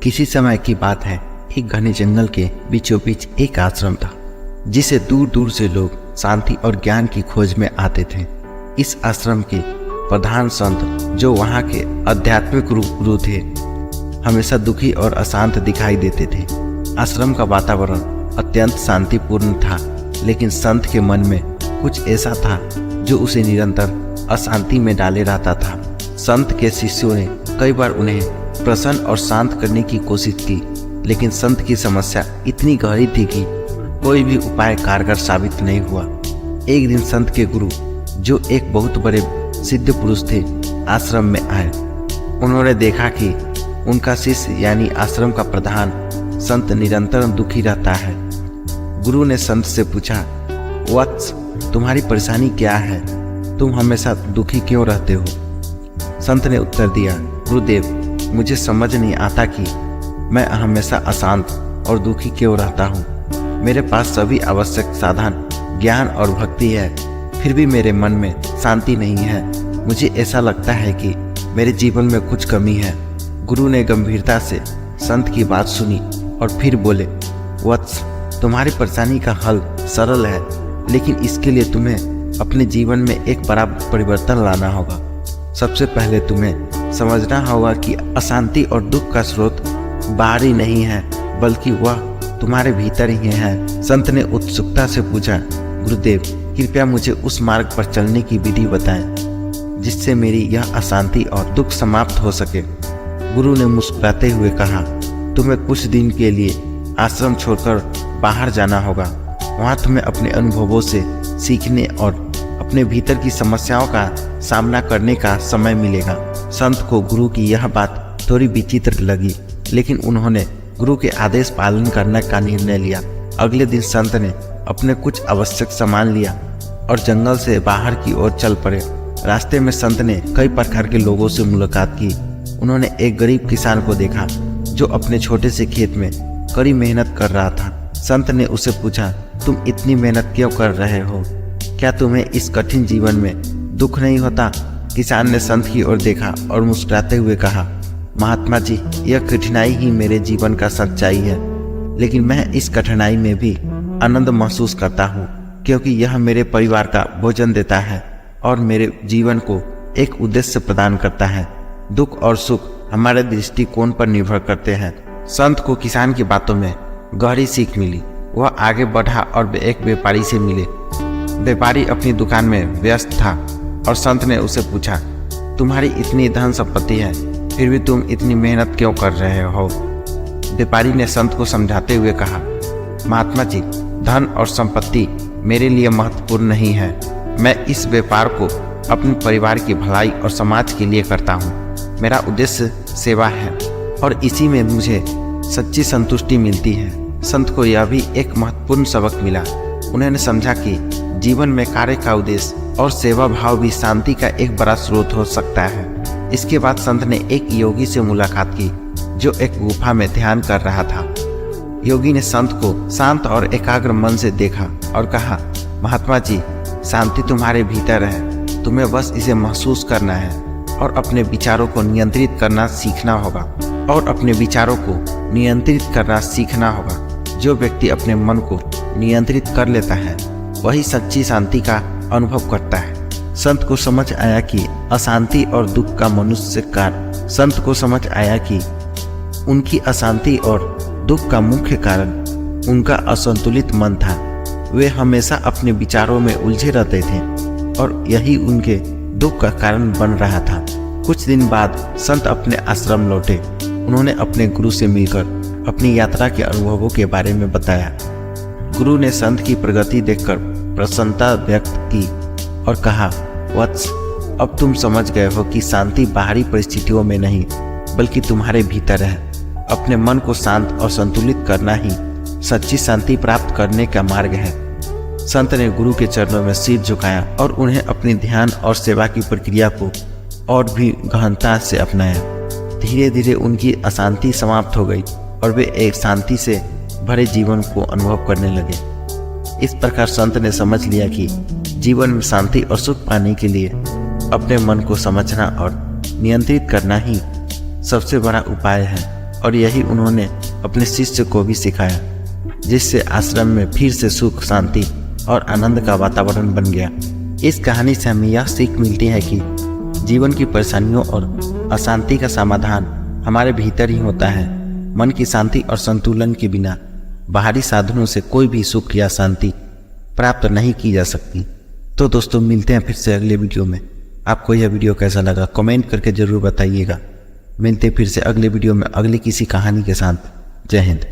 किसी समय की बात है, एक घने जंगल के बीचों बीच एक आश्रम था जिसे दूर दूर से लोग शांति और ज्ञान की खोज में आते थे। इस आश्रम के प्रधान संत, जो वहाँ के आध्यात्मिक गुरु थे, हमेशा दुखी और अशांत दिखाई देते थे। आश्रम का वातावरण अत्यंत शांतिपूर्ण था, लेकिन संत के मन में कुछ ऐसा था जो उसे निरंतर अशांति में डाले रहता था। संत के शिष्यों ने कई बार उन्हें प्रसन्न और शांत करने की कोशिश की, लेकिन संत की समस्या इतनी गहरी थी कि कोई भी उपाय कारगर साबित नहीं हुआ। एक दिन संत के गुरु, जो एक बहुत बड़े सिद्ध पुरुष थे, आश्रम में आए। उन्होंने देखा कि उनका शिष्य यानी आश्रम का प्रधान संत निरंतर दुखी रहता है। गुरु ने संत से पूछा, वत्स, तुम्हारी परेशानी क्या है? तुम हमेशा दुखी क्यों रहते हो? संत ने उत्तर दिया, गुरुदेव, मुझे समझ नहीं आता कि मैं हमेशा अशांत और दुखी क्यों रहता हूँ। मेरे पास सभी आवश्यक साधन, ज्ञान और भक्ति है, फिर भी मेरे मन में शांति नहीं है। मुझे ऐसा लगता है कि मेरे जीवन में कुछ कमी है। गुरु ने गंभीरता से संत की बात सुनी और फिर बोले, वत्स, तुम्हारी परेशानी का हल सरल है, लेकिन इसके लिए तुम्हें अपने जीवन में एक बड़ा परिवर्तन लाना होगा। सबसे पहले तुम्हें समझना होगा कि अशांति और दुख का स्रोत बाहरी नहीं है, बल्कि वह तुम्हारे भीतर ही है। संत ने उत्सुकता से पूछा, गुरुदेव, कृपया मुझे उस मार्ग पर चलने की विधि बताएं जिससे मेरी यह अशांति और दुख समाप्त हो सके। गुरु ने मुस्कुराते हुए कहा, तुम्हें कुछ दिन के लिए आश्रम छोड़कर बाहर जाना होगा। वहाँ तुम्हें अपने अनुभवों से सीखने और अपने भीतर की समस्याओं का सामना करने का समय मिलेगा। संत को गुरु की यह बात थोड़ी विचित्र लगी, लेकिन उन्होंने गुरु के आदेश पालन करने का निर्णय लिया। अगले दिन संत ने अपने कुछ आवश्यक सामान लिया और जंगल से बाहर की ओर चल पड़े। रास्ते में संत ने कई प्रकार के लोगों से मुलाकात की। उन्होंने एक गरीब किसान को देखा जो अपने छोटे से खेत में कड़ी मेहनत कर रहा था। संत ने उसे पूछा, तुम इतनी मेहनत क्यों कर रहे हो? क्या तुम्हें इस कठिन जीवन में दुख नहीं होता? किसान ने संत की ओर देखा और मुस्कुराते हुए कहा, महात्मा जी, यह कठिनाई ही मेरे जीवन का सच्चाई है, लेकिन मैं इस कठिनाई में भी आनंद महसूस करता हूँ, क्योंकि यह मेरे परिवार का भोजन देता है और मेरे जीवन को एक उद्देश्य प्रदान करता है। दुख और सुख हमारे दृष्टिकोण पर निर्भर करते हैं। संत को किसान की बातों में गहरी सीख मिली। वह आगे बढ़ा और एक व्यापारी से मिले। व्यापारी अपनी दुकान में व्यस्त था और संत ने उसे पूछा, तुम्हारी इतनी धन संपत्ति है, फिर भी तुम इतनी मेहनत क्यों कर रहे हो? व्यापारी ने संत को समझाते हुए कहा, महात्मा जी, धन और संपत्ति मेरे लिए महत्वपूर्ण नहीं है। मैं इस व्यापार को अपने परिवार की भलाई और समाज के लिए करता हूँ। मेरा उद्देश्य सेवा है और इसी में मुझे सच्ची संतुष्टि मिलती है। संत को यह भी एक महत्वपूर्ण सबक मिला। उन्होंने समझा कि जीवन में कार्य का उद्देश्य और सेवा भाव भी शांति का एक बड़ा स्रोत हो सकता है। इसके बाद संत ने एक योगी से मुलाकात की जो एक गुफा में ध्यान कर रहा था। योगी ने संत को शांत और एकाग्र मन से देखा और कहा, महात्मा जी, शांति तुम्हारे भीतर है, तुम्हें बस इसे महसूस करना है और अपने विचारों को नियंत्रित करना सीखना होगा जो व्यक्ति अपने मन को नियंत्रित कर लेता है, वही सच्ची शांति का अनुभव करता है। संत को समझ आया कि अशांति और दुख का मनुष्य कारण संत को समझ आया कि उनकी अशांति और दुख का मुख्य कारण उनका असंतुलित मन था। वे हमेशा अपने विचारों में उलझे रहते थे और यही उनके दुख का कारण बन रहा था। कुछ दिन बाद संत अपने आश्रम लौटे। उन्होंने अपने गुरु से मिलकर अपनी यात्रा के अनुभवों के बारे में बताया। गुरु ने संत की प्रगति देखकर प्रसन्नता व्यक्त की और कहा, वत्स, अब तुम समझ गए हो कि शांति बाहरी परिस्थितियों में नहीं, बल्कि तुम्हारे भीतर है। अपने मन को शांत और संतुलित करना ही सच्ची शांति प्राप्त करने का मार्ग है। संत ने गुरु के चरणों में सिर झुकाया और उन्हें अपनी ध्यान और सेवा की प्रक्रिया को और भी गहनता से अपनाया। धीरे धीरे उनकी अशांति समाप्त हो गई और वे एक शांति से भरे जीवन को अनुभव करने लगे। इस प्रकार संत ने समझ लिया कि जीवन में शांति और सुख पाने के लिए अपने मन को समझना और नियंत्रित करना ही सबसे बड़ा उपाय है। और यही उन्होंने अपने शिष्य को भी सिखाया, जिससे आश्रम में फिर से सुख, शांति और आनंद का वातावरण बन गया। इस कहानी से हमें यह सीख मिलती है कि जीवन की परेशानियों और अशांति का समाधान हमारे भीतर ही होता है। मन की शांति और संतुलन के बिना बाहरी साधनों से कोई भी सुख या शांति प्राप्त नहीं की जा सकती। तो दोस्तों, मिलते हैं फिर से अगले वीडियो में। आपको यह वीडियो कैसा लगा कमेंट करके ज़रूर बताइएगा। मिलते फिर से अगले वीडियो में अगली किसी कहानी के साथ। जय हिंद।